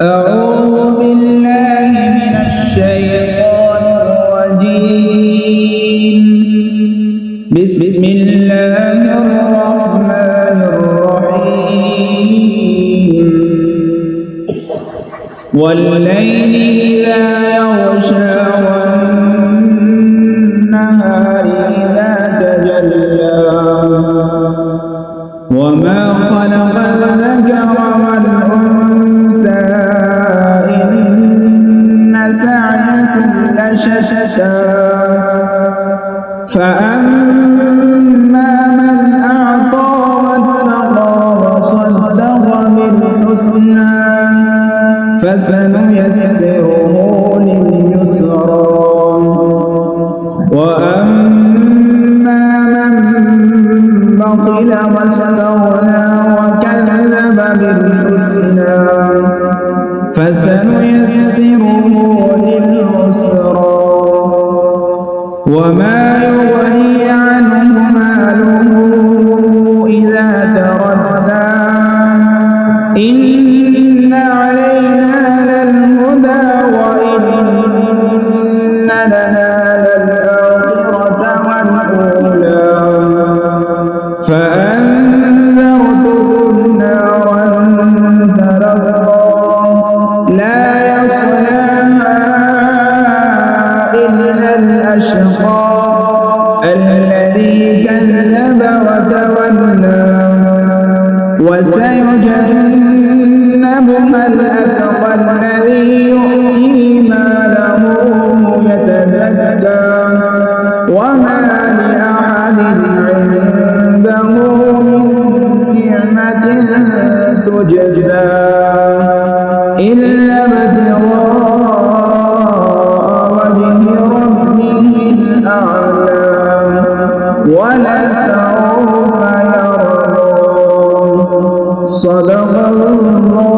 أعوذ بالله من الشيطان الرجيم. بسم الله الرحمن الرحيم. والليل إذا يغشى والنهار إذا تجلى وما خلق الذكر والأنثى إن سعيكم لشتى فأما من أعطى واتقى وصدق بالحسنى فسنيسره لليسرى وأما من بخل واستغنى وكذب بالحسنى فسنيسره للعسرى وما يغني عنه ماله إذا تردى إن علينا للهدى وإن لنا للآخرة والأولى فأنذرتكم نارا تلظى لا يصلاها إلا الأشقى الذي كذب وتولى وسيجنبها الأتقى الذي يؤتي ماله يتزكى وما لأحد عنده من نعمة تجزى إلا ابتغاء وجه ربه الأعلى ولسوف يرضى. صدق الله.